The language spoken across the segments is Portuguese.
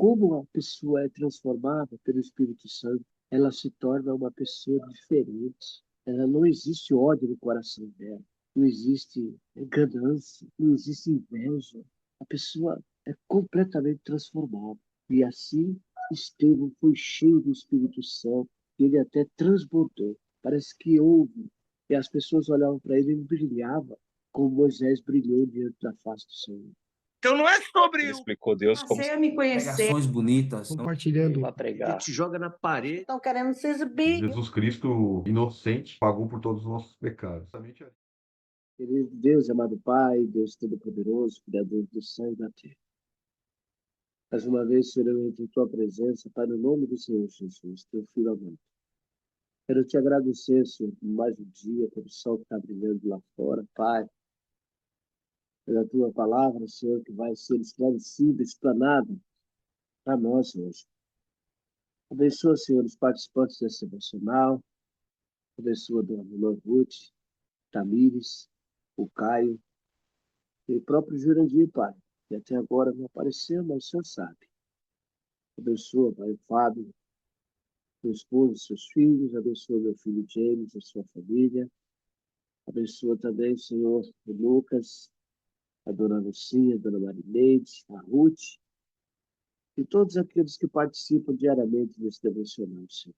como a pessoa é transformada pelo Espírito Santo, ela se torna uma pessoa diferente. Ela não existe ódio no coração dela, não existe ganância, não existe inveja. A pessoa é completamente transformada. E assim, Estevão foi cheio do Espírito Santo, e ele até transbordou. Parece que houve. E as pessoas olhavam para ele e ele brilhava, como Moisés brilhou diante da face do Senhor. Então não é sobre Ele explicou Deus como Passei a me conhecer. Pregações bonitas. Compartilhando. Para pregar. Ele te joga na parede. Estão querendo se exibir. Jesus Cristo, inocente, pagou por todos os nossos pecados. Querido Deus, amado Pai, Deus Todo-Poderoso, Criador do céu e da terra. Mais uma vez, Senhor, eu entro em Tua presença, Pai, no nome do Senhor Jesus, Teu Filho amado. Quero te agradecer, Senhor, por mais um dia, pelo sol que está brilhando lá fora, Pai, pela Tua palavra, Senhor, que vai ser esclarecida, explanada para nós hoje. Abençoa, Senhor, os participantes desse devocional, abençoa a dona Ruth, Tamires, o Caio, e o próprio Jurandir, Pai, que até agora não apareceu, mas o Senhor sabe. Abençoa, Pai, o Fábio, seu esposo, seus filhos, abençoa meu filho James, a sua família, abençoa também, Senhor, o Lucas, a dona Lucinha, a dona Marineide, a Ruth, e todos aqueles que participam diariamente desse devocional, Senhor.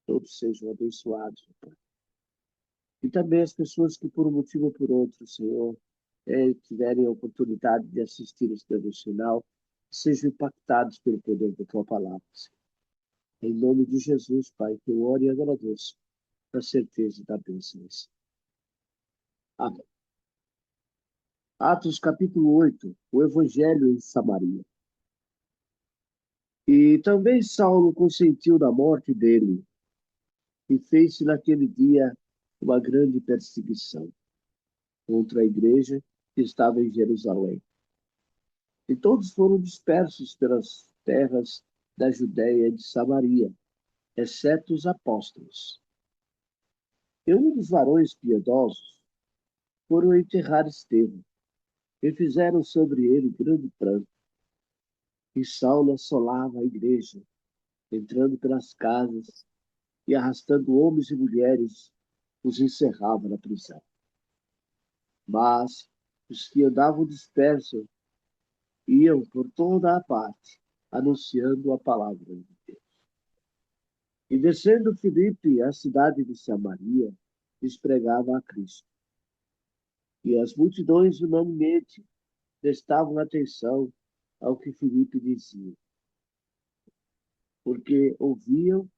Todos sejam abençoados, Pai. E também as pessoas que, por um motivo ou por outro, Senhor, tiverem a oportunidade de assistir esse devocional, sejam impactados pelo poder da Tua palavra, Senhor. Em nome de Jesus, Pai, que eu oro e agradeço, na certeza da bênção. Amém. Atos capítulo 8, o Evangelho em Samaria. E também Saulo consentiu na morte dele, e fez-se naquele dia uma grande perseguição contra a igreja que estava em Jerusalém. E todos foram dispersos pelas terras da Judéia e de Samaria, exceto os apóstolos. E um dos varões piedosos foram enterrar Estevão, e fizeram sobre ele grande pranto. E Saulo assolava a igreja, entrando pelas casas e arrastando homens e mulheres, os encerrava na prisão. Mas os que andavam dispersos iam por toda a parte, anunciando a palavra de Deus. E descendo Filipe à cidade de Samaria, lhes pregava a Cristo. E as multidões unanimemente prestavam atenção ao que Filipe dizia, porque ouviam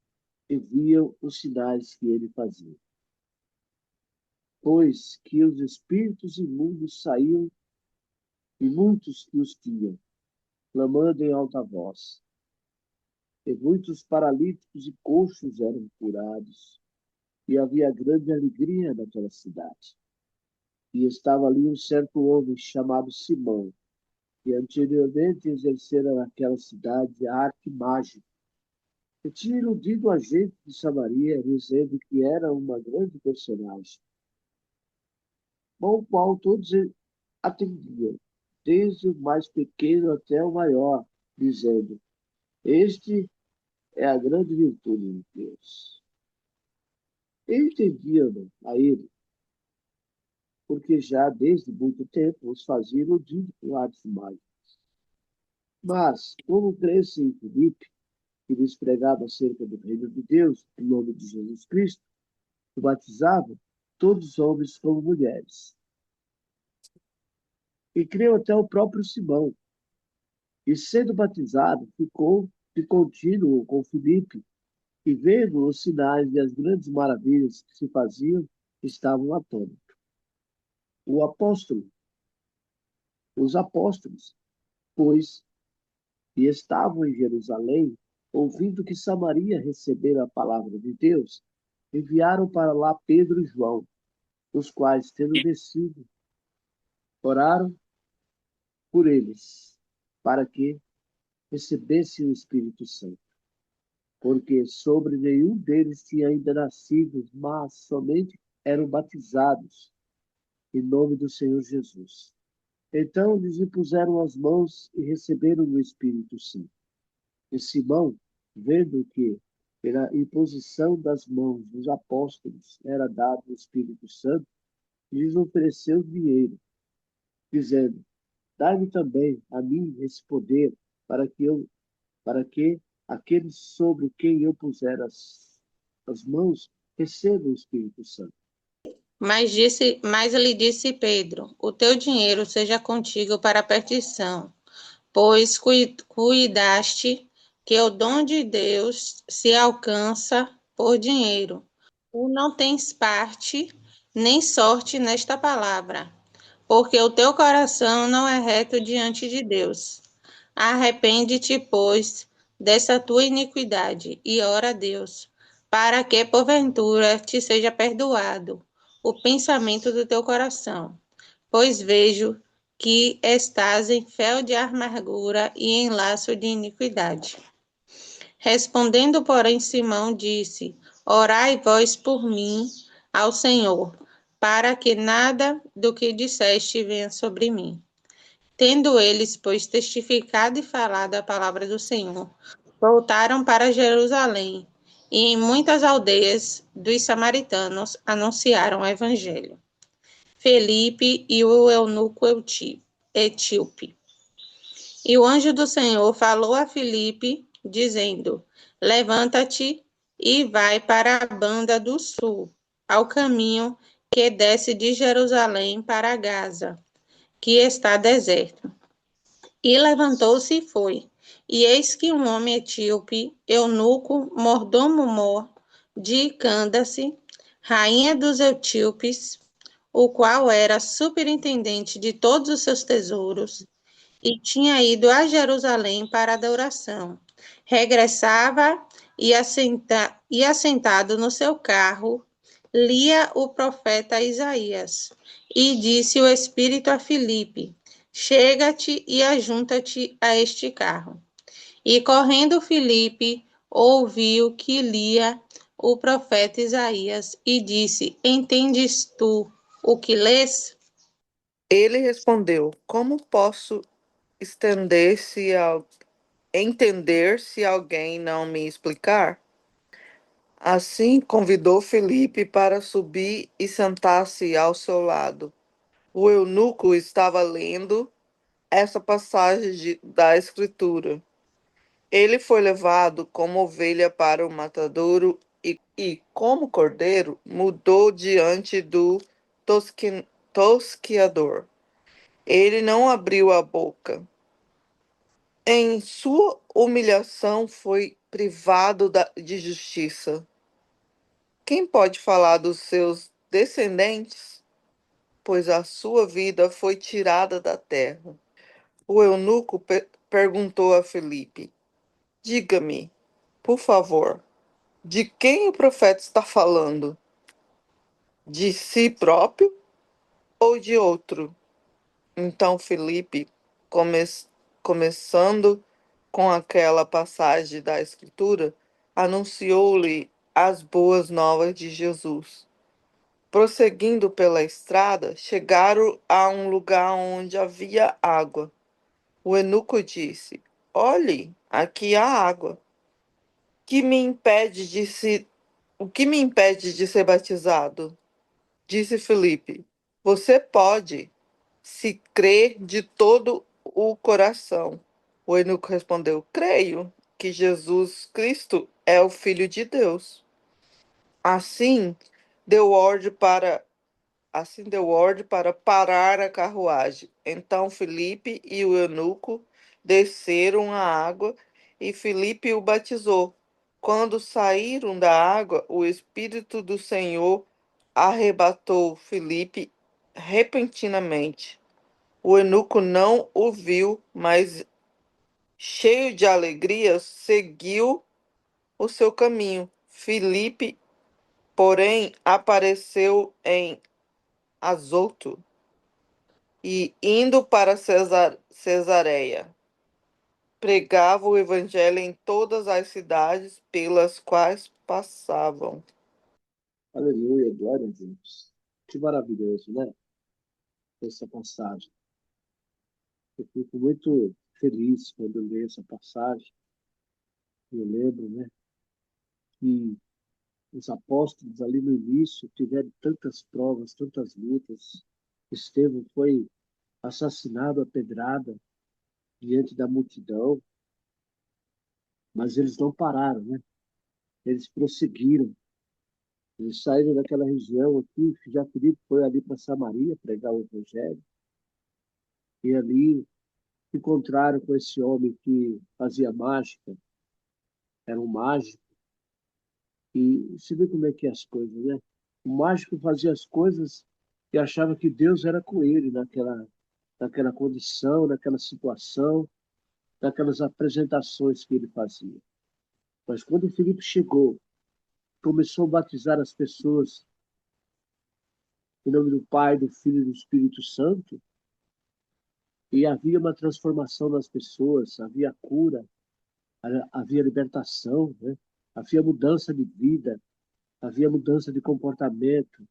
e viam os sinais que ele fazia. Pois que os espíritos imundos saíam, e muitos que os tinham, clamando em alta voz. E muitos paralíticos e coxos eram curados, e havia grande alegria naquela cidade. E estava ali um certo homem chamado Simão, que anteriormente exercera naquela cidade a arte mágica, e tinha iludido a gente de Samaria, dizendo que era uma grande personagem, ao qual todos atendiam, desde o mais pequeno até o maior, dizendo: Este é a grande virtude de Deus. Entendiam a ele, porque já desde muito tempo os fazia iludir com artes mágicas. Mas, como cresce em Filipe, que lhes pregava acerca do reino de Deus, em nome de Jesus Cristo, e batizava todos os homens como mulheres. E creu até o próprio Simão, e sendo batizado, ficou de contínuo com Filipe, e vendo os sinais e as grandes maravilhas que se faziam, estavam atônitos. Os apóstolos, pois, e estavam em Jerusalém, ouvindo que Samaria recebera a palavra de Deus, enviaram para lá Pedro e João, os quais, tendo descido, oraram por eles, para que recebessem o Espírito Santo, porque sobre nenhum deles tinha ainda nascido, mas somente eram batizados em nome do Senhor Jesus. Então lhes impuseram as mãos e receberam o Espírito Santo. E Simão, vendo que pela imposição das mãos dos apóstolos era dado o Espírito Santo, lhes ofereceu dinheiro, dizendo: Dai-me também a mim esse poder, para que aqueles sobre quem eu puser as mãos recebam o Espírito Santo. Mas lhe disse Pedro: O teu dinheiro seja contigo para a perdição, pois cuidaste que o dom de Deus se alcança por dinheiro. Tu não tens parte nem sorte nesta palavra, porque o teu coração não é reto diante de Deus. Arrepende-te, pois, dessa tua iniquidade e ora a Deus, para que, porventura, te seja perdoado o pensamento do teu coração. Pois vejo que estás em fel de amargura e em laço de iniquidade. Respondendo, porém, Simão disse: Orai vós por mim ao Senhor, para que nada do que disseste venha sobre mim. Tendo eles, pois, testificado e falado a palavra do Senhor, voltaram para Jerusalém, e em muitas aldeias dos samaritanos anunciaram o evangelho. Felipe e o eunuco etíope. E o anjo do Senhor falou a Filipe, dizendo: Levanta-te e vai para a banda do sul, ao caminho que desce de Jerusalém para Gaza, que está deserto. E levantou-se e foi. E eis que um homem etíope, eunuco, mordomo-mor de Cândace, rainha dos etíopes, o qual era superintendente de todos os seus tesouros, e tinha ido a Jerusalém para adoração. Regressava e assentado no seu carro, lia o profeta Isaías. E disse o Espírito a Filipe: Chega-te e ajunta-te a este carro. E correndo Filipe, ouviu que lia o profeta Isaías e disse: Entendes tu o que lês? Ele respondeu: Como posso entender se alguém não me explicar? Assim convidou Felipe para subir e sentar-se ao seu lado. O eunuco estava lendo essa passagem da Escritura. Ele foi levado como ovelha para o matadouro e como cordeiro, mudou diante do tosquiador. Ele não abriu a boca. Em sua humilhação foi privado de justiça. Quem pode falar dos seus descendentes? Pois a sua vida foi tirada da terra. O eunuco perguntou a Filipe: Diga-me, por favor, de quem o profeta está falando? De si próprio ou de outro? Então Filipe, come começando com aquela passagem da Escritura, anunciou-lhe as boas novas de Jesus. Prosseguindo pela estrada, chegaram a um lugar onde havia água. O eunuco disse: Olhe, aqui há água. Que me impede de se... O que me impede de ser batizado? Disse Filipe: Você pode, se crer de todo o coração. O eunuco respondeu: Creio que Jesus Cristo é o Filho de Deus. Assim deu ordem para parar a carruagem. Então Filipe e o eunuco desceram a água e Filipe o batizou. Quando saíram da água, o Espírito do Senhor arrebatou Filipe repentinamente. O eunuco não o viu, mas, cheio de alegria, seguiu o seu caminho. Filipe, porém, apareceu em Azoto e, indo para Cesareia, pregava o evangelho em todas as cidades pelas quais passavam. Aleluia, glória a Deus. Que maravilhoso, né? Essa passagem. Eu fico muito feliz quando eu leio essa passagem, Eu lembro, né, que os apóstolos ali no início tiveram tantas provas, tantas lutas. Estevão foi assassinado a pedrada diante da multidão, mas eles não pararam, né? Eles prosseguiram. Eles saíram daquela região aqui, já Filipe foi ali para Samaria pregar o evangelho, e ali encontraram com esse homem que fazia mágica, era um mágico, e você vê como é que é as coisas, né? O mágico fazia as coisas e achava que Deus era com ele naquela condição, naquela situação, naquelas apresentações que ele fazia. Mas quando o Filipe chegou, começou a batizar as pessoas em nome do Pai, do Filho e do Espírito Santo, e havia uma transformação nas pessoas, havia cura, havia libertação, né? Havia mudança de vida, havia mudança de comportamento.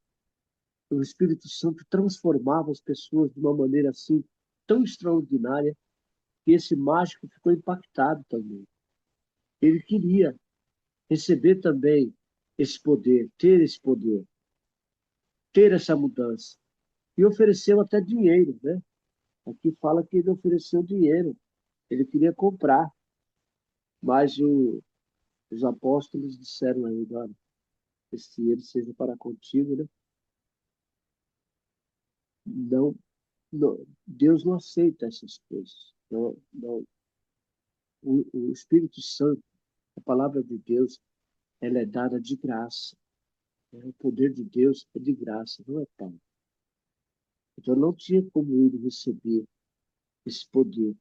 O Espírito Santo transformava as pessoas de uma maneira assim tão extraordinária que esse mágico ficou impactado também. Ele queria receber também esse poder, ter essa mudança. E ofereceu até dinheiro, né? Aqui fala que ele ofereceu dinheiro, ele queria comprar, mas os apóstolos disseram a ele, olha, esse dinheiro seja para contigo, né? Não, não, Deus não aceita essas coisas. Não, não. O Espírito Santo, a palavra de Deus, ela é dada de graça. O poder de Deus é de graça, não é pago. Então não tinha como ele receber esse poder.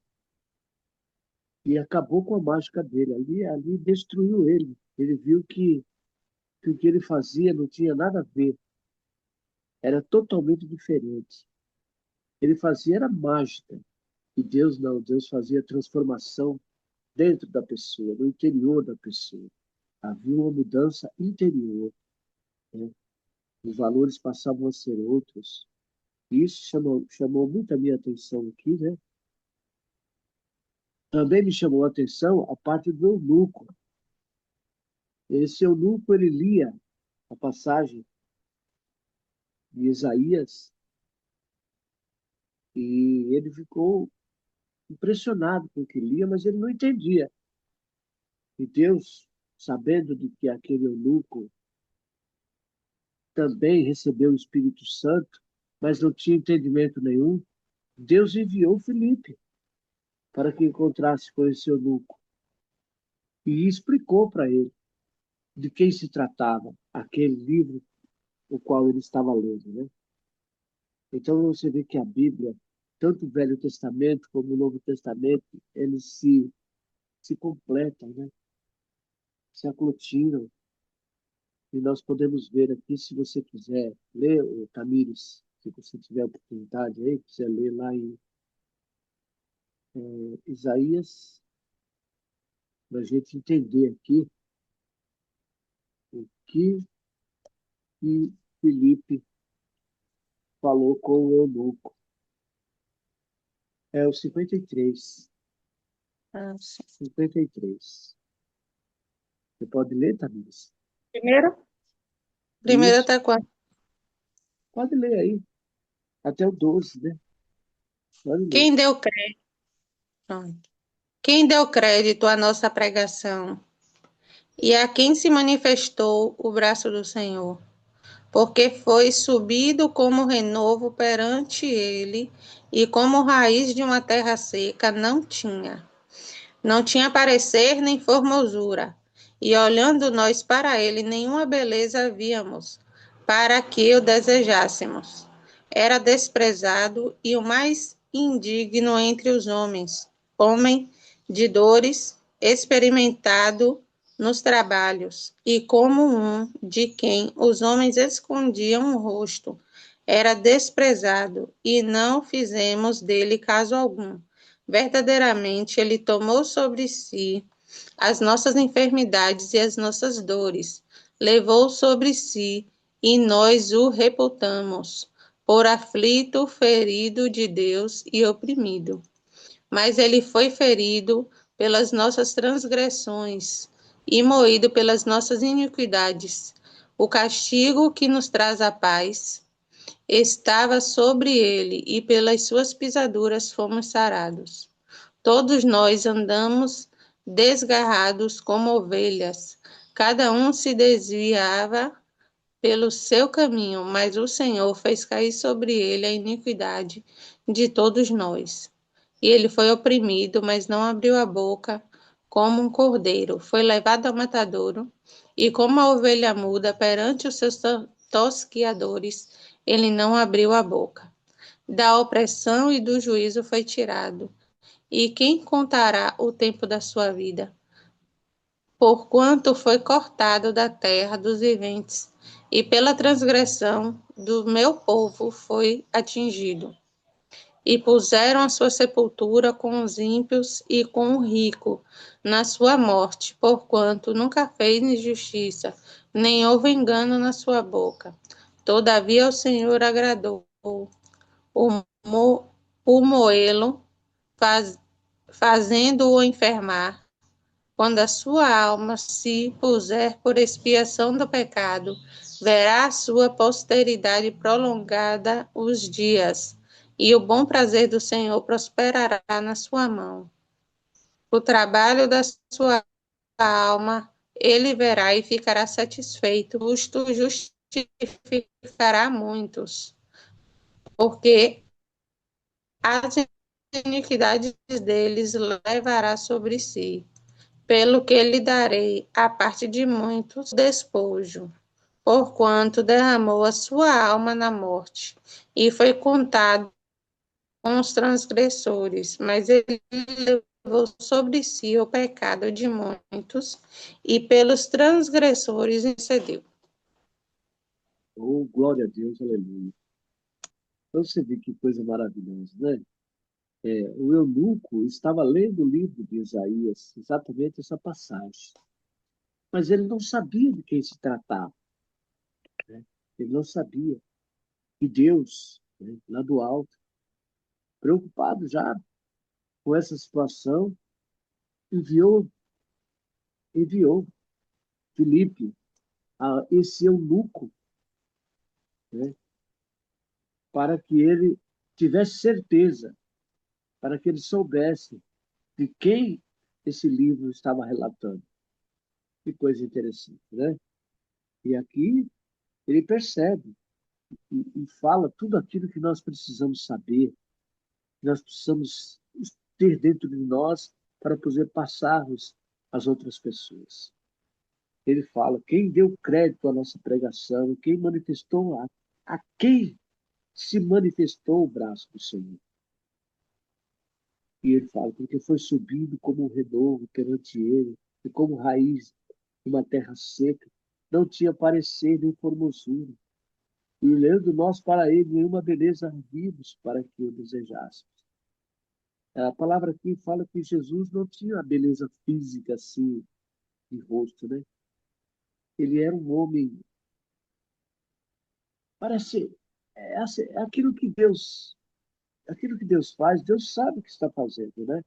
E acabou com a mágica dele. Ali destruiu ele. Ele viu que o que ele fazia não tinha nada a ver. Era totalmente diferente. Ele fazia era mágica. E Deus não. Deus fazia transformação dentro da pessoa, no interior da pessoa. Havia uma mudança interior, né? Os valores passavam a ser outros. E isso chamou muito a minha atenção aqui, né? Também me chamou a atenção a parte do eunuco. Esse eunuco, ele lia a passagem de Isaías e ele ficou impressionado com o que lia, mas ele não entendia. E Deus, sabendo de que aquele eunuco também recebeu o Espírito Santo, mas não tinha entendimento nenhum, Deus enviou Filipe para que encontrasse com esse eunuco e explicou para ele de quem se tratava aquele livro o qual ele estava lendo, né? Então você vê que a Bíblia, tanto o Velho Testamento como o Novo Testamento, eles se completam, né? Se aglutinam. E nós podemos ver aqui, se você quiser ler, o Tamires, se você tiver a oportunidade aí, quiser ler lá em Isaías, para a gente entender aqui o que Filipe falou com o eunuco. É o 53. Ah, sim. 53. Você pode ler, Tamires? Primeiro? Primeiro Isso. até quando? Pode ler aí. Até o 12, né? Pode ler. Quem deu crédito? Quem deu crédito à nossa pregação? E a quem se manifestou o braço do Senhor? Porque foi subido como renovo perante ele, e como raiz de uma terra seca não tinha. Não tinha parecer nem formosura, e olhando nós para ele, nenhuma beleza víamos, para que o desejássemos. Era desprezado e o mais indigno entre os homens, homem de dores, experimentado nos trabalhos, e como um de quem os homens escondiam o rosto. Era desprezado, e não fizemos dele caso algum. Verdadeiramente, ele tomou sobre si as nossas enfermidades e as nossas dores, levou sobre si, e nós o reputamos, por aflito, ferido de Deus e oprimido. Mas ele foi ferido pelas nossas transgressões e moído pelas nossas iniquidades. O castigo que nos traz a paz estava sobre ele, e pelas suas pisaduras fomos sarados. Todos nós andamos desgarrados como ovelhas, cada um se desviava pelo seu caminho, mas o Senhor fez cair sobre ele a iniquidade de todos nós. E ele foi oprimido, mas não abriu a boca, como um cordeiro. Foi levado ao matadouro, e como a ovelha muda perante os seus tosquiadores, ele não abriu a boca. Da opressão e do juízo foi tirado. E quem contará o tempo da sua vida? Porquanto foi cortado da terra dos viventes, e pela transgressão do meu povo foi atingido. E puseram a sua sepultura com os ímpios e com o rico na sua morte, porquanto nunca fez injustiça, nem houve engano na sua boca. Todavia o Senhor agradou o, mo, o moê-lo, fazendo-o enfermar. Quando a sua alma se puser por expiação do pecado, verá a sua posteridade prolongada os dias, e o bom prazer do Senhor prosperará na sua mão. O trabalho da sua alma ele verá e ficará satisfeito. O justo justificará muitos, porque as iniquidades deles levará sobre si. Pelo que lhe darei a parte de muitos despojo, porquanto derramou a sua alma na morte, e foi contado com os transgressores, mas ele levou sobre si o pecado de muitos, e pelos transgressores intercedeu. Oh, glória a Deus, aleluia. Então você vê que coisa maravilhosa, né? O eunuco estava lendo o livro de Isaías, exatamente essa passagem. Mas ele não sabia de quem se tratava, né? Ele não sabia. E Deus, né, lá do alto, preocupado já com essa situação, enviou, enviou Filipe a esse eunuco, né, para que ele tivesse certeza, para que ele soubesse de quem esse livro estava relatando. Que coisa interessante, né? E aqui ele percebe e fala tudo aquilo que nós precisamos saber, que nós precisamos ter dentro de nós para poder passarmos às outras pessoas. Ele fala quem deu crédito à nossa pregação, quem manifestou a quem se manifestou o braço do Senhor. E ele fala, porque foi subido como um renovo perante ele, e como raiz de uma terra seca, não tinha parecer nem formosura. E olhando nós para ele, nenhuma beleza vimos para que o desejássemos. A palavra aqui fala que Jesus não tinha a beleza física assim, de rosto, né? Ele era um homem, parece, é aquilo que Deus faz, Deus sabe o que está fazendo, né?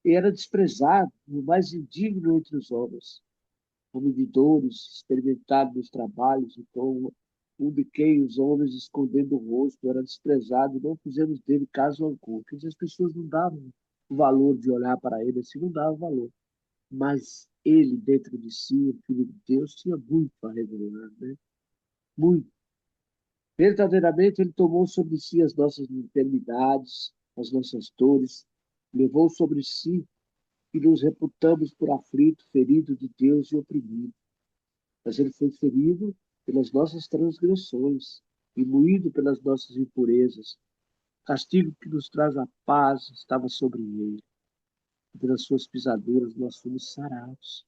E era desprezado, o mais indigno entre os homens, homem de dores, experimentado nos trabalhos, então um de quem os homens escondendo o rosto era desprezado, não fizemos dele caso algum. Quer dizer, as pessoas não davam o valor de olhar para ele, assim não davam valor. Mas ele, dentro de si, o Filho de Deus, tinha muito a revelar, né? Muito. Verdadeiramente, ele tomou sobre si as nossas enfermidades, as nossas dores, levou sobre si e nos reputamos por aflito, ferido de Deus e oprimido. Mas ele foi ferido pelas nossas transgressões e moído pelas nossas impurezas. O castigo que nos traz a paz estava sobre ele. E pelas suas pisaduras nós fomos sarados.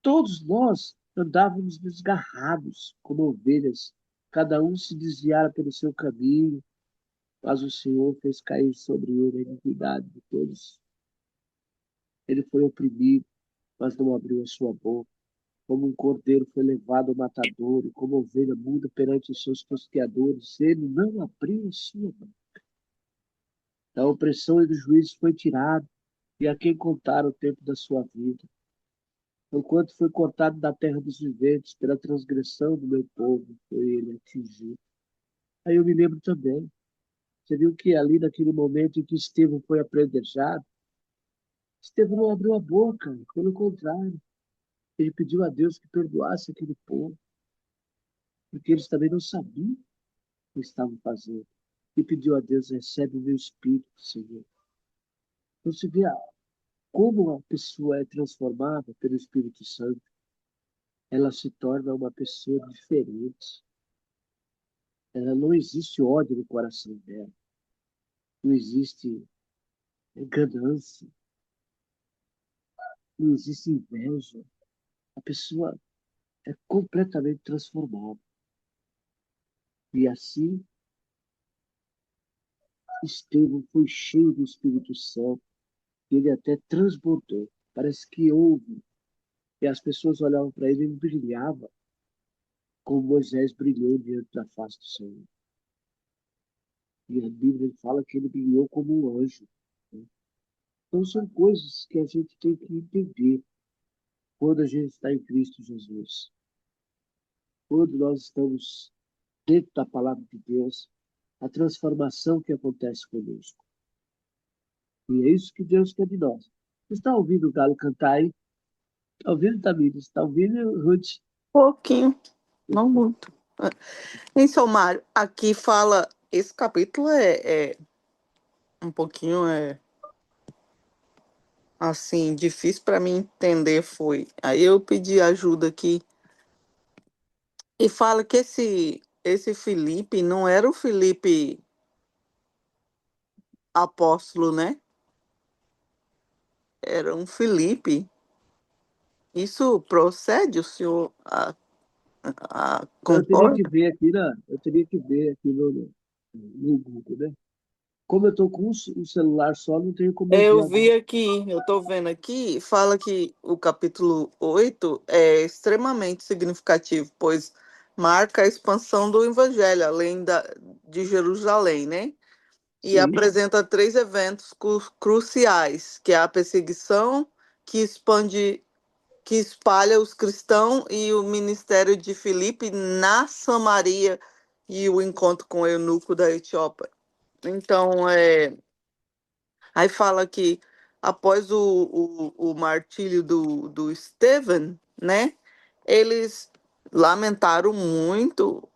Todos nós andávamos desgarrados, como ovelhas, cada um se desviara pelo seu caminho, mas o Senhor fez cair sobre ele a iniquidade de todos. Ele foi oprimido, mas não abriu a sua boca. Como um cordeiro foi levado ao matadouro, como ovelha muda perante os seus tosqueadores, ele não abriu a sua boca. Da opressão e do juízo foi tirado. e a quem contar o tempo da sua vida, enquanto foi cortado da terra dos viventes pela transgressão do meu povo, foi ele atingido. Aí eu me lembro também, você viu que ali naquele momento em que Estevão foi apedrejado, Estevão não abriu a boca, pelo contrário, ele pediu a Deus que perdoasse aquele povo, porque eles também não sabiam o que estavam fazendo. E pediu a Deus, recebe o meu espírito, Senhor. Então você vê como a pessoa é transformada pelo Espírito Santo, ela se torna uma pessoa diferente. Ela não existe ódio no coração dela, não existe ganância, não existe inveja. A pessoa é completamente transformada. E assim, Estevão foi cheio do Espírito Santo, e ele até transbordou. Parece que houve. E as pessoas olhavam para ele e ele brilhava, como Moisés brilhou diante da face do Senhor. E a Bíblia fala que ele brilhou como um anjo, né? Então são coisas que a gente tem que entender quando a gente está em Cristo Jesus. Quando nós estamos dentro da palavra de Deus, a transformação que acontece conosco. E é isso que Deus quer de nós. Você está ouvindo o galo cantar aí? Está ouvindo, Tamires? Está ouvindo, Ruth? Pouquinho, não muito. Em Somário, aqui fala, esse capítulo é um pouquinho assim, difícil para mim entender foi. Aí eu pedi ajuda aqui e fala que esse Felipe não era o Felipe apóstolo, né? Era um Felipe. Isso procede, o senhor Eu teria que concorda? ver aqui, né? Eu teria que ver aqui no Google, né? Como eu estou com um celular só, não tenho como eu ver Eu vi agora. aqui, eu estou vendo aqui, fala que o capítulo 8 é extremamente significativo, pois marca a expansão do evangelho, além de Jerusalém, né? E Sim, apresenta três eventos cruciais, que é a perseguição que expande, que espalha os cristãos e o ministério de Filipe na Samaria e o encontro com o eunuco da Etiópia. Então, aí fala que após o martírio do Stephen, né, eles lamentaram muito,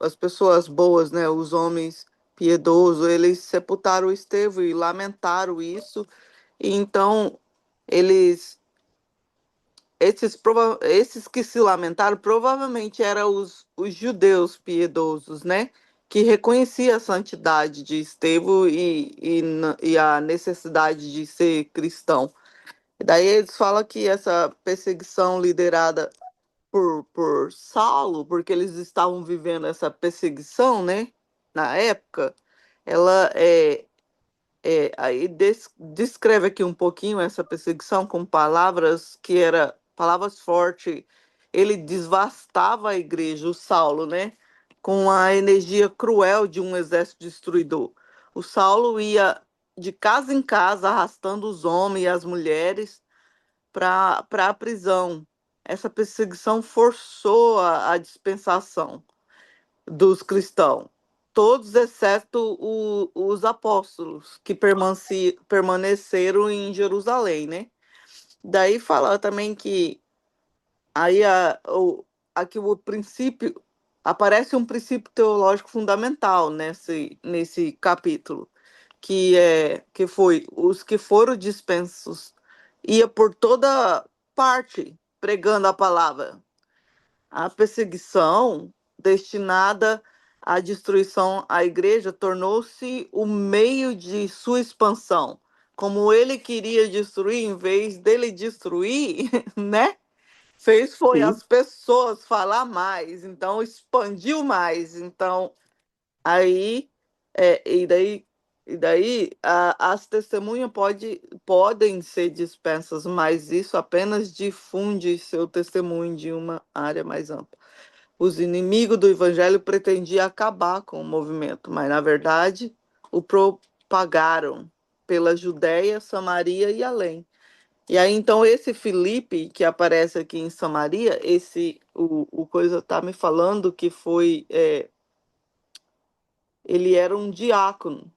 as pessoas boas, né, os homens piedosos, eles sepultaram o Estevão e lamentaram isso. E então, eles, esses que se lamentaram provavelmente eram os judeus piedosos, né? Que reconhecia a santidade de Estevão e a necessidade de ser cristão. E daí eles falam que essa perseguição liderada por Saulo, porque eles estavam vivendo essa perseguição, né? Na época, ela aí descreve aqui um pouquinho essa perseguição com palavras que era palavras fortes. Ele devastava a igreja, o Saulo, né? Com a energia cruel de um exército destruidor. O Saulo ia de casa em casa arrastando os homens e as mulheres para a prisão. Essa perseguição forçou a dispensação dos cristãos, todos exceto os apóstolos que permaneceram em Jerusalém, né? Daí fala também que aí aqui o princípio aparece um princípio teológico fundamental nesse capítulo, que foi os que foram dispensos ia por toda parte pregando a palavra. A perseguição destinada à destruição à igreja tornou-se o meio de sua expansão. Como ele queria destruir, em vez dele destruir, né? Fez foi sim, as pessoas falar mais, então expandiu mais. Então, aí, as testemunhas podem ser dispensas, mas isso apenas difunde seu testemunho de uma área mais ampla. Os inimigos do evangelho pretendiam acabar com o movimento, mas na verdade o propagaram. pela Judéia, Samaria e além. E aí, então, esse Filipe, que aparece aqui em Samaria, o coisa está me falando que ele era um diácono,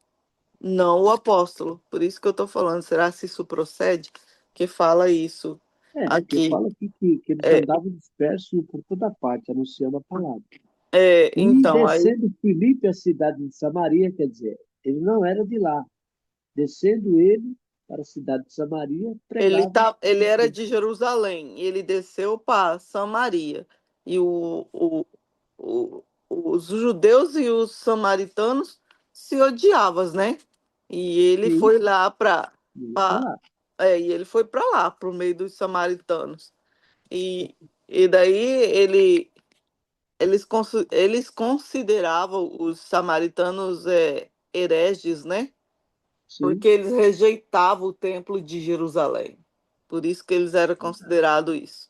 não o apóstolo. Por isso que eu estou falando, será se isso procede? Que fala isso Porque aqui. fala aqui que eles É, andavam dispersos por toda parte, anunciando a palavra. E então, aí descendo Filipe a cidade de Samaria, quer dizer, ele não era de lá. Descendo ele para a cidade de Samaria, pregava ele a era Cristo. de Jerusalém, e ele desceu para Samaria. E os judeus e os samaritanos se odiavam, né? E ele Sim, foi lá e ele foi lá. e ele foi para lá, para o meio dos samaritanos. E, e daí eles consideravam os samaritanos hereges, né? Sim, Porque eles rejeitavam o templo de Jerusalém. Por isso que eles eram considerados isso.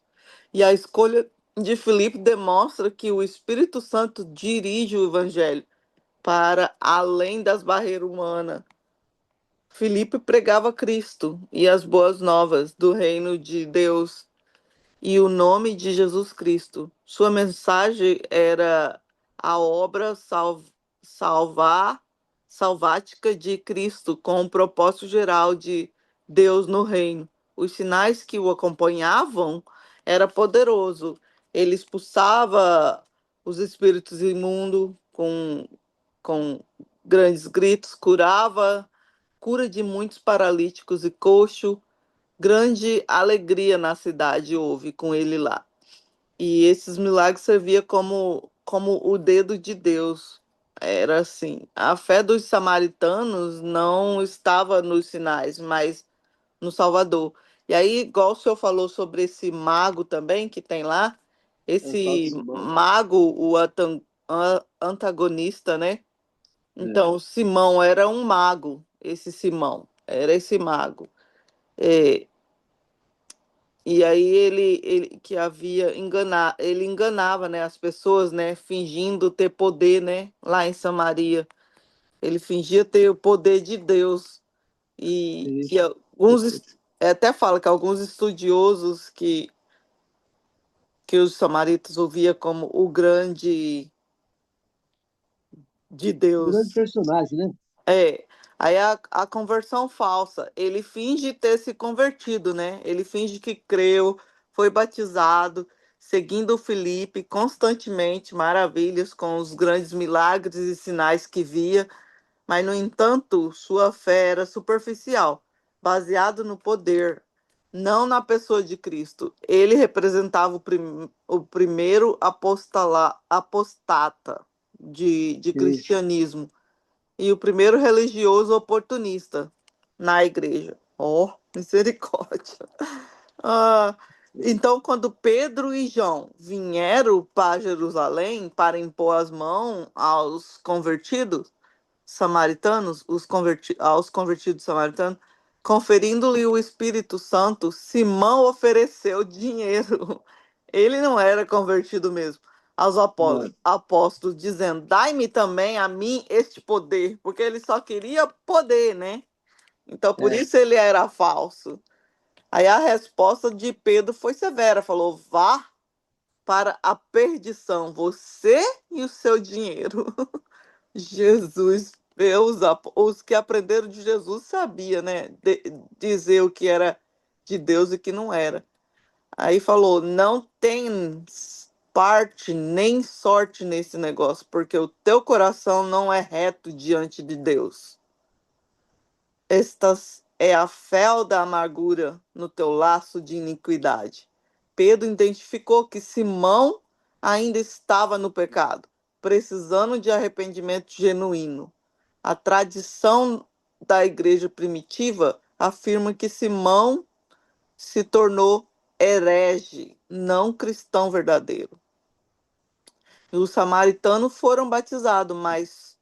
E a escolha de Filipe demonstra que o Espírito Santo dirige o evangelho para além das barreiras humanas. Filipe pregava Cristo e as boas novas do reino de Deus e o nome de Jesus Cristo. Sua mensagem era a obra salvar, salvática de Cristo, com o propósito geral de Deus no reino. Os sinais que o acompanhavam era poderoso. Ele expulsava os espíritos imundos com grandes gritos, cura de muitos paralíticos e coxos. Grande alegria na cidade houve com ele lá. E esses milagres serviam como o dedo de Deus. Era assim. A fé dos samaritanos não estava nos sinais, mas no Salvador. E aí, igual o senhor falou sobre esse mago também que tem lá, é o tal de esse Simão. mago, antagonista, né? É, Então, Simão era um mago, esse Simão, era esse mago. É, e aí ele que havia ele enganava, né, as pessoas, né, fingindo ter poder, né, lá em Samaria. Ele fingia ter o poder de Deus e que isso. alguns até fala que alguns estudiosos que os samaritas ouvia como o grande de Um grande Deus. personagem, né? É, aí a conversão falsa, ele finge ter se convertido, né? Ele finge que creu, foi batizado, seguindo o Filipe constantemente, maravilhas com os grandes milagres e sinais que via, mas, no entanto, sua fé era superficial, baseado no poder, não na pessoa de Cristo. Ele representava o primeiro apostata de Isso. cristianismo e o primeiro religioso oportunista na igreja. Oh, misericórdia. Ah, então, quando Pedro e João vieram para Jerusalém para impor as mãos aos convertidos samaritanos, aos convertidos samaritanos, conferindo-lhe o Espírito Santo, Simão ofereceu dinheiro. Ele não era convertido mesmo. Aos Não, apóstolos, dizendo: Dai-me também a mim este poder, porque ele só queria poder, né? Então, por é, isso ele era falso. Aí a resposta de Pedro foi severa: falou, vá para a perdição, você e o seu dinheiro. Jesus, os que aprenderam de Jesus sabia, né? Dizer o que era de Deus e que não era. Aí falou: não tem parte nem sorte nesse negócio, porque o teu coração não é reto diante de Deus. Estas é a fel da amargura no teu laço de iniquidade. Pedro identificou que Simão ainda estava no pecado, precisando de arrependimento genuíno. A tradição da igreja primitiva afirma que Simão se tornou herege, não cristão verdadeiro. E os samaritanos foram batizados, mas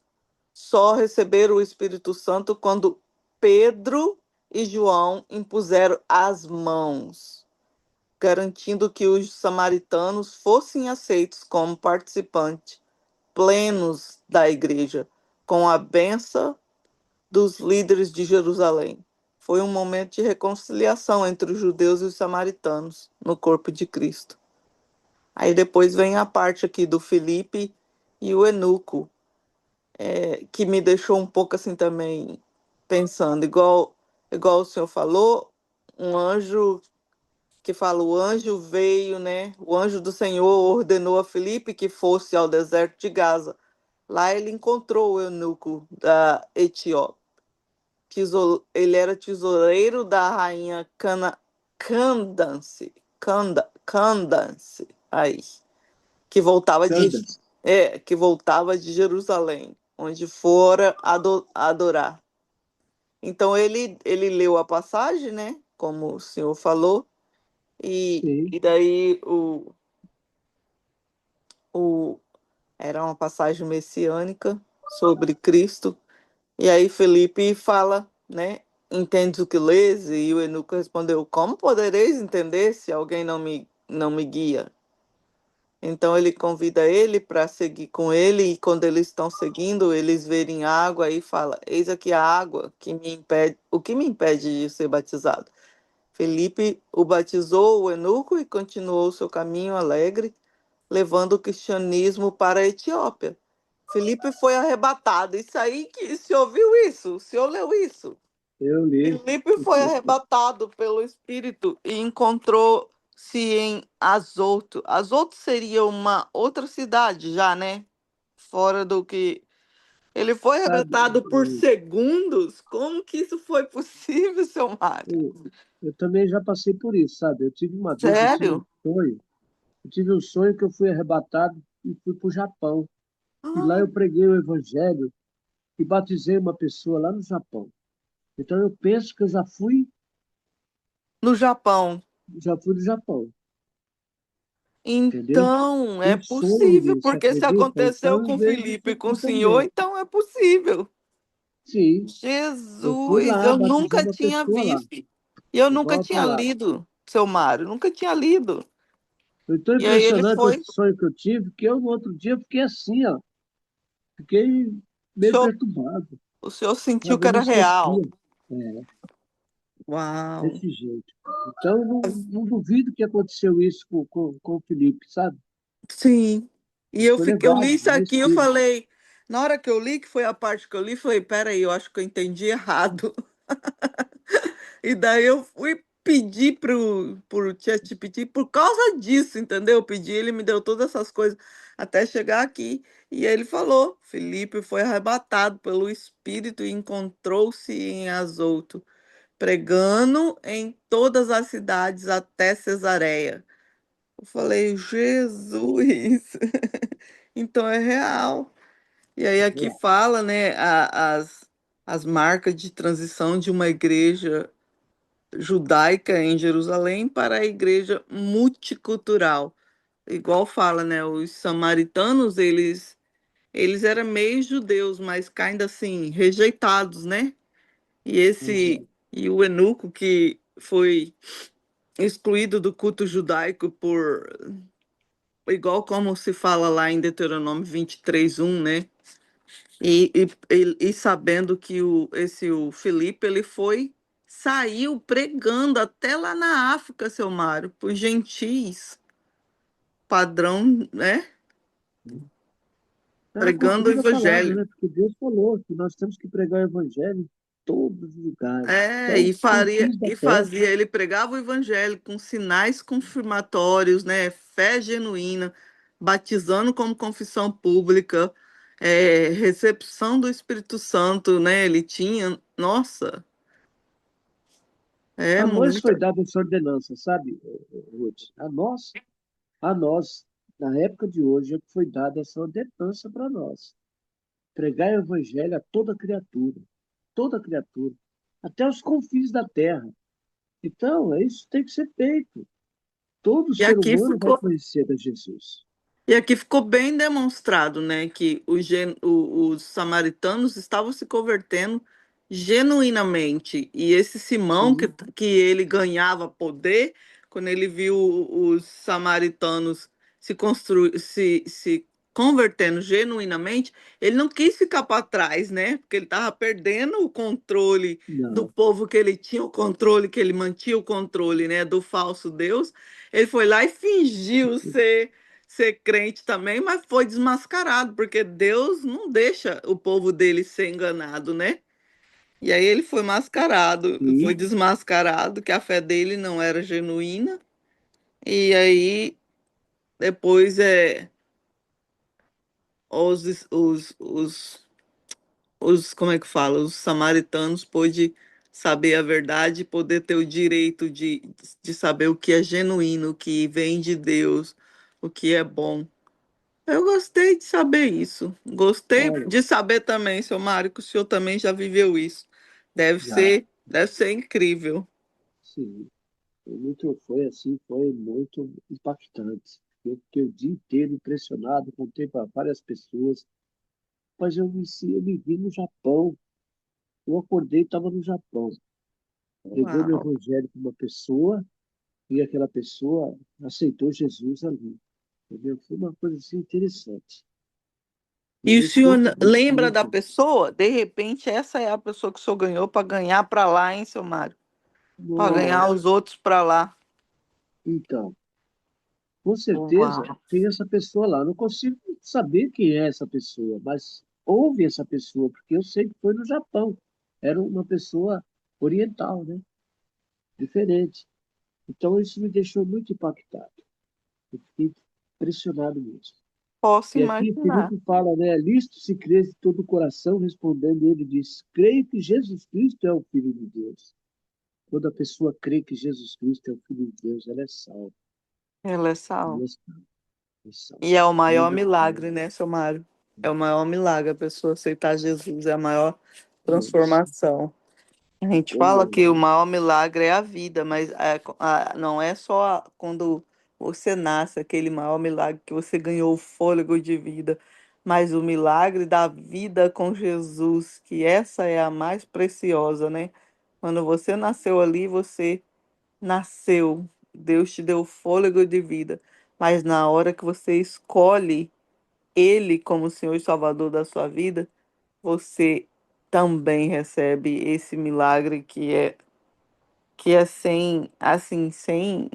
só receberam o Espírito Santo quando Pedro e João impuseram as mãos, garantindo que os samaritanos fossem aceitos como participantes plenos da igreja, com a benção dos líderes de Jerusalém. Foi um momento de reconciliação entre os judeus e os samaritanos no corpo de Cristo. Aí depois vem a parte aqui do Filipe e o eunuco, que me deixou um pouco assim também pensando, igual o senhor falou, um anjo que fala, o anjo veio, né? O anjo do Senhor ordenou a Filipe que fosse ao deserto de Gaza. Lá ele encontrou o eunuco da Etiópia. Ele era tesoureiro da rainha Candance, aí, que voltava Candas. que voltava de Jerusalém, onde fora adorar. Então ele leu a passagem, né? Como o senhor falou, Sim, e daí era uma passagem messiânica sobre Cristo. E aí Felipe fala, né? Entende o que lês? E o eunuco respondeu: como podereis entender se alguém não me guia? Então ele convida ele para seguir com ele, e quando eles estão seguindo, eles verem água e fala: eis aqui a água que me impede, o que me impede de ser batizado? Felipe o batizou, o eunuco, e continuou seu caminho alegre, levando o cristianismo para a Etiópia. Felipe foi arrebatado. Isso aí, que se ouviu isso? O senhor leu isso? eu li. Felipe foi arrebatado pelo Espírito e encontrou-se em Azoto. Azoto seria uma outra cidade já, né? Fora do que... Ele foi Sabe, arrebatado por segundos? Como que isso foi possível, seu Mário? eu também já passei por isso, sabe? Eu tive uma vez, Sério? eu tive um sonho que eu fui arrebatado e fui para o Japão. E lá Ah, eu preguei o evangelho e batizei uma pessoa lá no Japão. Então eu penso que eu no Japão. já fui no Japão, entendeu? Então, é Um sonho possível, desse, porque se acredita? aconteceu Então com eu o vejo Felipe que e com o aqui senhor, também. então é possível. Sim, eu fui Jesus, lá, eu batizei nunca uma tinha pessoa lá, visto. E eu nunca igual a tinha palavra. lido, seu Mário, nunca tinha lido. Foi tão E aí ele impressionante foi, esse sonho que eu tive que eu no outro dia fiquei assim, ó. Fiquei o meio senhor, perturbado, o senhor sentiu sabe? que Eu não era real. esquecia. É, Uau. desse jeito. Então, não duvido que aconteceu isso com o Felipe, sabe? Sim. E Ele foi eu levado li isso no aqui, eu Espírito. falei, na hora que eu li, que foi a parte que eu li, falei, peraí, eu acho que eu entendi errado. E daí eu fui pedir pro ChatGPT por causa disso, entendeu? Eu pedi, ele me deu todas essas coisas até chegar aqui. E ele falou: Felipe foi arrebatado pelo Espírito e encontrou-se em Azoto, pregando em todas as cidades até Cesareia. Eu falei: Jesus! Então é real. E aí aqui fala, né, as marcas de transição de uma igreja judaica em Jerusalém para a igreja multicultural. Igual fala, né? Os samaritanos, eles eram meio judeus, mas ainda assim rejeitados, né? Exato. E o eunuco que foi excluído do culto judaico por igual como se fala lá em Deuteronômio 23:1, né? E sabendo que o Filipe ele saiu pregando até lá na África, seu Mário, por gentis, padrão, né? É Pregando o cumprir a palavra, evangelho. né? Porque Deus falou que nós temos que pregar o evangelho em todos os lugares, até É, os confins da e terra. fazia, ele pregava o evangelho com sinais confirmatórios, né? Fé genuína, batizando como confissão pública, recepção do Espírito Santo, né? Ele tinha, nossa, é A nós muito. foi dada essa ordenança, sabe, Ruth? A nós, na época de hoje, é que foi dada essa ordenança para nós. Pregar o evangelho a toda criatura, até os confins da terra. Então, isso tem que ser feito. Todo E ser aqui humano vai ficou conhecer a Jesus. E aqui ficou bem demonstrado, né, que os samaritanos estavam se convertendo genuinamente. E esse Simão, Sim. que ele ganhava poder, quando ele viu os samaritanos se convertendo genuinamente, ele não quis ficar para trás, né? Porque ele estava perdendo o controle do Não. povo que ele tinha, o controle que ele mantinha o controle, né, do falso Deus. Ele foi lá e fingiu ser crente também, mas foi desmascarado, porque Deus não deixa o povo dele ser enganado, né? E aí ele foi mascarado, foi Sim, desmascarado, que a fé dele não era genuína. E aí depois os, os, os, como é que fala? Os samaritanos pôde saber a verdade, poder ter o direito de saber o que é genuíno, o que vem de Deus, o que é bom. Eu gostei de saber isso. Gostei olha, de saber também, seu Mário, que o senhor também já viveu isso. já, Deve ser incrível. sim. Foi assim, foi muito impactante. Eu fiquei o dia inteiro impressionado, contei para várias pessoas, mas eu me vi no Japão. Eu acordei e estava no Japão, pregando o Uau. evangelho para uma pessoa e aquela pessoa aceitou Jesus ali. Entendeu? Foi uma coisa assim interessante. E o Eu senhor gosto muito lembra da mesmo. pessoa? De repente, essa é a pessoa que o senhor ganhou para ganhar para lá, hein, seu Mário? Para ganhar Nossa, os outros para lá. então, com Uau. certeza tem essa pessoa lá. Não consigo saber quem é essa pessoa, mas houve essa pessoa, porque eu sei que foi no Japão. Era uma pessoa oriental, né? Diferente. Então isso me deixou muito impactado. Eu fiquei impressionado mesmo. Posso E aqui imaginar. Filipe fala, né? Listo se crês de todo o coração, respondendo, ele diz: creio que Jesus Cristo é o Filho de Deus. Quando a pessoa crê que Jesus Cristo é o Filho de Deus, ela é salva. Ela é Ela sal. é salva. É salva. E é o maior Ainda bem. milagre, né, seu Mário? É o maior milagre a pessoa aceitar Jesus, é a maior Isso. transformação. A gente fala Verdade. que o maior milagre é a vida, mas não é só quando você nasce, aquele maior milagre que você ganhou o fôlego de vida, mas o milagre da vida com Jesus, que essa é a mais preciosa, né? Quando você nasceu ali, você nasceu, Deus te deu o fôlego de vida, mas na hora que você escolhe Ele como Senhor e Salvador da sua vida, você também recebe esse milagre que é sem, assim, sem,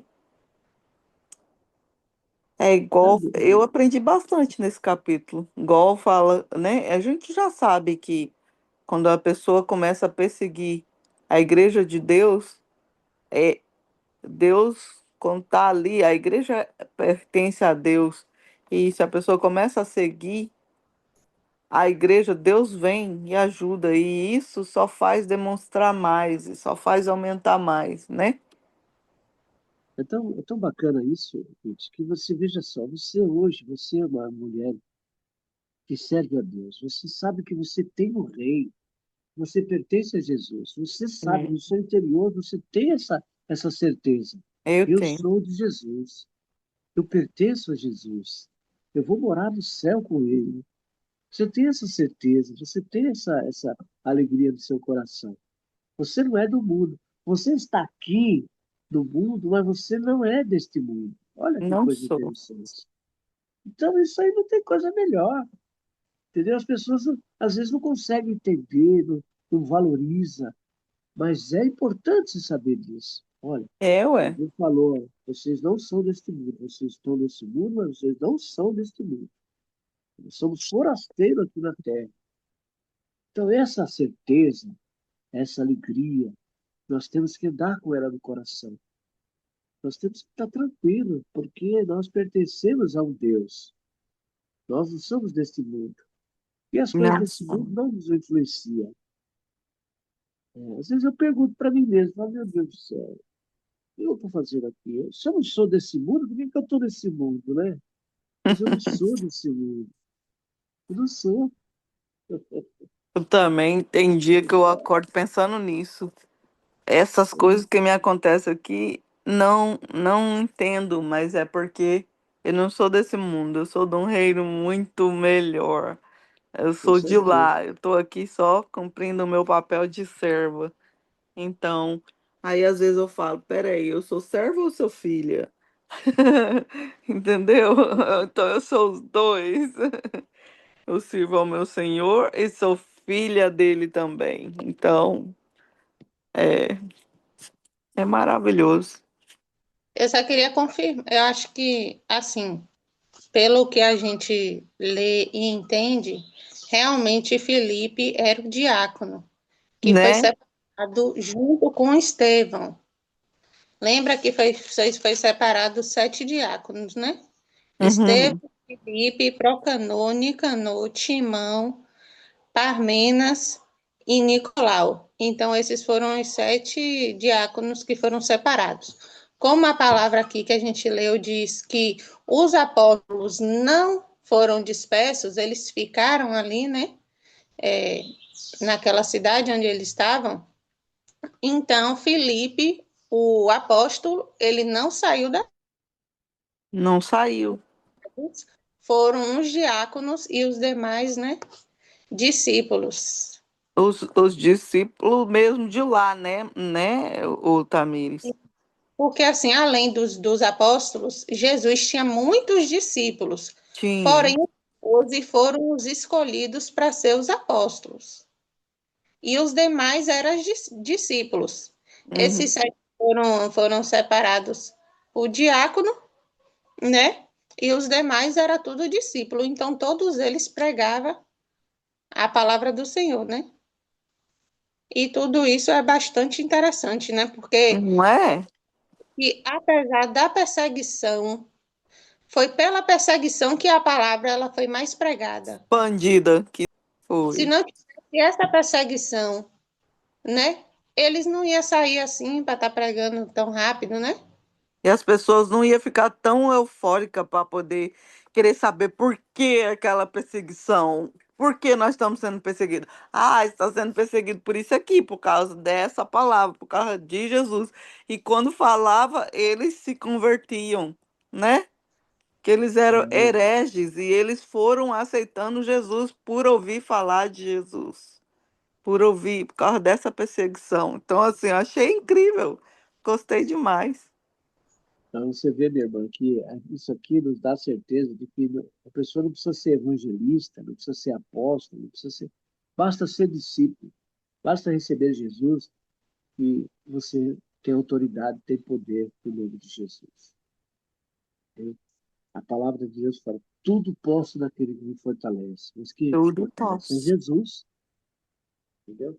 é igual, Sabe? eu aprendi bastante nesse capítulo. Igual fala, né? A gente já sabe que quando a pessoa começa a perseguir a igreja de Deus, é Deus quando tá ali, a igreja pertence a Deus. E se a pessoa começa a seguir a igreja, Deus vem e ajuda, e isso só faz demonstrar mais, e só faz aumentar mais, né? É tão bacana isso, gente, que você veja só, você hoje, você é uma mulher que serve a Deus, você sabe que você tem um rei, você pertence a Jesus, você sabe É, no seu interior, você tem essa certeza. eu Eu tenho. sou de Jesus, eu pertenço a Jesus, eu vou morar no céu com Ele. Você tem essa certeza, você tem essa alegria no seu coração. Você não é do mundo. Você está aqui no mundo, mas você não é deste mundo. Olha que Não coisa sou. interessante. Então, isso aí não tem coisa melhor. Entendeu? As pessoas às vezes não conseguem entender, não valoriza, mas é importante saber disso. Olha, É, ué. Jesus falou, vocês não são deste mundo, vocês estão nesse mundo, mas vocês não são deste mundo. Nós somos forasteiros aqui na terra. Então, essa certeza, essa alegria, nós temos que andar com ela no coração. Nós temos que estar tranquilos, porque nós pertencemos a um Deus. Nós não somos deste mundo. E as coisas Não desse mundo sou. não nos influenciam. Às vezes eu pergunto para mim mesmo, meu Deus do céu, o que eu estou fazendo aqui? Se eu não sou desse mundo, por que que eu estou nesse mundo, né? Mas eu não sou desse mundo. Eu não sou. Eu também tem dia que eu acordo pensando nisso. Essas coisas que me acontecem aqui, não entendo, mas é porque eu não sou desse mundo, eu sou de um reino muito melhor. Eu Com sou de certeza. lá, eu tô aqui só cumprindo o meu papel de serva. Então, aí às vezes eu falo, peraí, eu sou serva ou sou filha? Entendeu? Então eu sou os dois. Eu sirvo ao meu Senhor e sou filha dele também. Então, é, é maravilhoso, Eu só queria confirmar, eu acho que, assim, pelo que a gente lê e entende, realmente Filipe era o diácono, que foi né? separado junto com Estevão. Lembra que foi separado 7 diáconos, né? Uhum. Estevão, Filipe, Procanor, Nicanor, Timão, Parmenas e Nicolau. Então, esses foram os 7 diáconos que foram separados. Como a palavra aqui que a gente leu diz que os apóstolos não foram dispersos, eles ficaram ali, né? É, naquela cidade onde eles estavam. Então, Filipe, o apóstolo, ele não saiu da. Não saiu. Foram os diáconos e os demais, né? Discípulos. Os discípulos mesmo de lá, né, o Tamires? Porque, assim, além dos apóstolos, Jesus tinha muitos discípulos, Tinha. porém, 12 foram os escolhidos para ser os apóstolos. E os demais eram discípulos. Uhum. Esses 7 foram separados o diácono, né? E os demais era tudo discípulo. Então, todos eles pregavam a palavra do Senhor, né? E tudo isso é bastante interessante, né? Porque Não é? e apesar da perseguição, foi pela perseguição que a palavra ela foi mais pregada. Bandida que Se foi. não tivesse essa perseguição, né? Eles não iam sair assim para estar pregando tão rápido, né? E as pessoas não iam ficar tão eufóricas para poder querer saber por que aquela perseguição. Por que nós estamos sendo perseguidos? Ah, está sendo perseguido por isso aqui, por causa dessa palavra, por causa de Jesus. E quando falava, eles se convertiam, né? Que eles eram Amém. hereges e eles foram aceitando Jesus por ouvir falar de Jesus, por ouvir, por causa dessa perseguição. Então, assim, eu achei incrível. Gostei demais. Então, você vê, minha irmã, que isso aqui nos dá certeza de que a pessoa não precisa ser evangelista, não precisa ser apóstolo, não precisa ser. Basta ser discípulo, basta receber Jesus e você tem autoridade, tem poder no nome de Jesus. Entendeu? A palavra de Deus fala: tudo posso naquele que me fortalece. Mas quem te Tudo fortalece? É posso. Jesus, entendeu?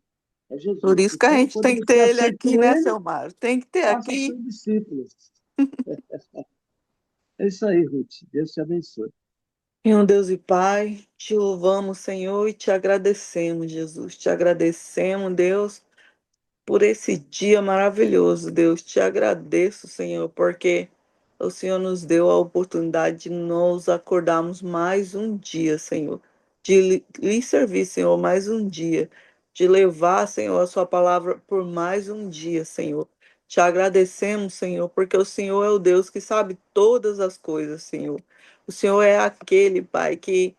É Por Jesus. isso que a Então, gente quando tem que você ter ele aqui, aceitou né, ele, seu Mário? Tem que ter passa a aqui. ser discípulo. É isso aí, Ruth. Deus te abençoe. Meu Deus e Pai, te louvamos, Senhor, e te agradecemos, Jesus. Te agradecemos, Deus, por esse dia maravilhoso, Deus. Te agradeço, Senhor, porque o Senhor nos deu a oportunidade de nos acordarmos mais um dia, Senhor, de lhe servir, Senhor, mais um dia, de levar, Senhor, a sua palavra por mais um dia, Senhor. Te agradecemos, Senhor, porque o Senhor é o Deus que sabe todas as coisas, Senhor. O Senhor é aquele, Pai, que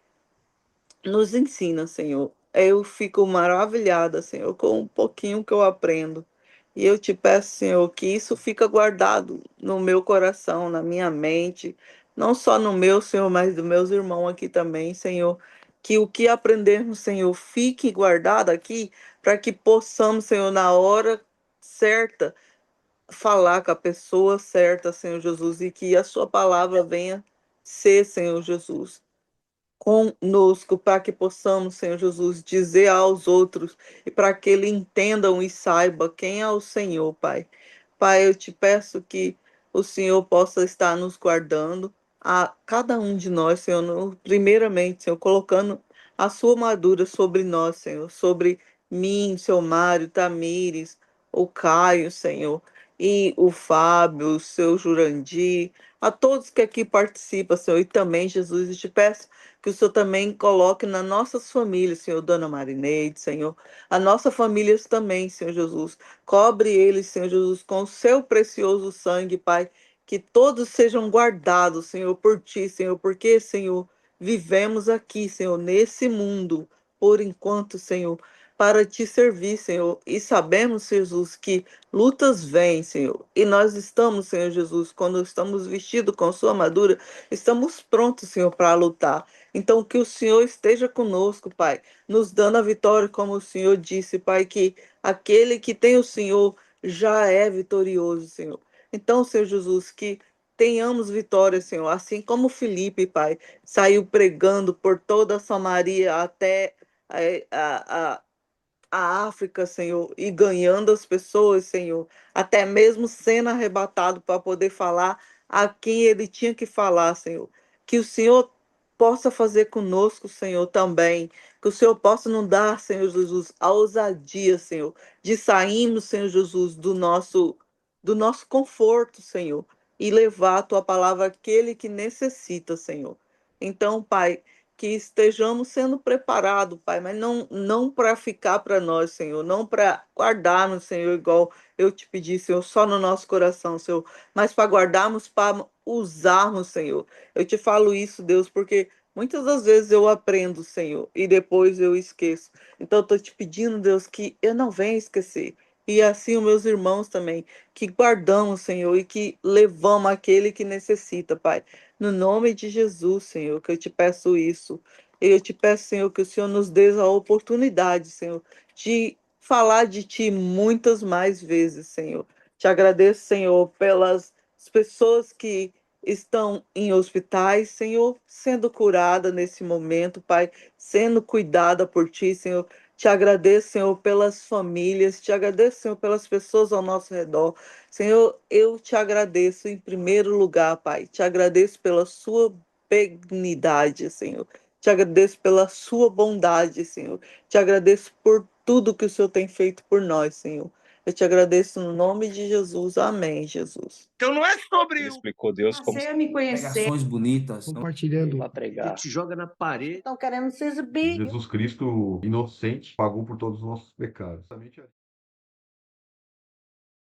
nos ensina, Senhor. Eu fico maravilhada, Senhor, com um pouquinho que eu aprendo. E eu te peço, Senhor, que isso fica guardado no meu coração, na minha mente, não só no meu, Senhor, mas dos meus irmãos aqui também, Senhor. Que o que aprendermos, Senhor, fique guardado aqui, para que possamos, Senhor, na hora certa, falar com a pessoa certa, Senhor Jesus, e que a sua palavra venha ser, Senhor Jesus, conosco, para que possamos, Senhor Jesus, dizer aos outros e para que eles entendam e saibam quem é o Senhor, Pai. Pai, eu te peço que o Senhor possa estar nos guardando, a cada um de nós, Senhor, primeiramente, Senhor, colocando a sua armadura sobre nós, Senhor, sobre mim, seu Mário, Tamires, o Caio, Senhor, e o Fábio, o seu Jurandir, a todos que aqui participam, Senhor, e também, Jesus, eu te peço que o Senhor também coloque nas nossas famílias, Senhor, Dona Marineide, Senhor, a nossa família também, Senhor Jesus. Cobre eles, Senhor Jesus, com o seu precioso sangue, Pai, que todos sejam guardados, Senhor, por Ti, Senhor, porque, Senhor, vivemos aqui, Senhor, nesse mundo, por enquanto, Senhor. para te servir, Senhor. E sabemos, Jesus, que lutas vêm, Senhor. E nós estamos, Senhor Jesus, quando estamos vestidos com sua armadura, estamos prontos, Senhor, para lutar. Então, que o Senhor esteja conosco, Pai, nos dando a vitória, como o Senhor disse, Pai, que aquele que tem o Senhor já é vitorioso, Senhor. Então, Senhor Jesus, que tenhamos vitória, Senhor, assim como Filipe, Pai, saiu pregando por toda a Samaria até a África, Senhor, e ganhando as pessoas, Senhor, até mesmo sendo arrebatado para poder falar a quem ele tinha que falar, Senhor. Que o Senhor possa fazer conosco, Senhor, também. Que o Senhor possa nos dar, Senhor Jesus, a ousadia, Senhor, de sairmos, Senhor Jesus, do nosso conforto, Senhor, e levar a tua palavra àquele que necessita, Senhor. Então, Pai, que estejamos sendo preparados, Pai, mas não para ficar para nós, Senhor, não para guardarmos, Senhor, igual eu te pedi, Senhor, só no nosso coração, Senhor, mas para guardarmos, para usarmos, Senhor. Eu te falo isso, Deus, porque muitas das vezes eu aprendo, Senhor, e depois eu esqueço. Então eu estou te pedindo, Deus, que eu não venha esquecer. E assim os meus irmãos também, que guardamos, Senhor, e que levamos aquele que necessita, Pai. No nome de Jesus, Senhor, que eu te peço isso. Eu te peço, Senhor, que o Senhor nos dê a oportunidade, Senhor, de falar de Ti muitas mais vezes, Senhor. Te agradeço, Senhor, pelas pessoas que estão em hospitais, Senhor, sendo curada nesse momento, Pai, sendo cuidada por Ti, Senhor. Te agradeço, Senhor, pelas famílias, te agradeço, Senhor, pelas pessoas ao nosso redor. Senhor, eu te agradeço em primeiro lugar, Pai. Te agradeço pela sua benignidade, Senhor. Te agradeço pela sua bondade, Senhor. Te agradeço por tudo que o Senhor tem feito por nós, Senhor. Eu te agradeço no nome de Jesus. Amém, Jesus. Então não é sobre Ele explicou Deus como Passei a me conhecer. Pregações bonitas. Compartilhando. para pregar. Ele te joga na parede. Estão querendo se exibir. Jesus Cristo, inocente, pagou por todos os nossos pecados.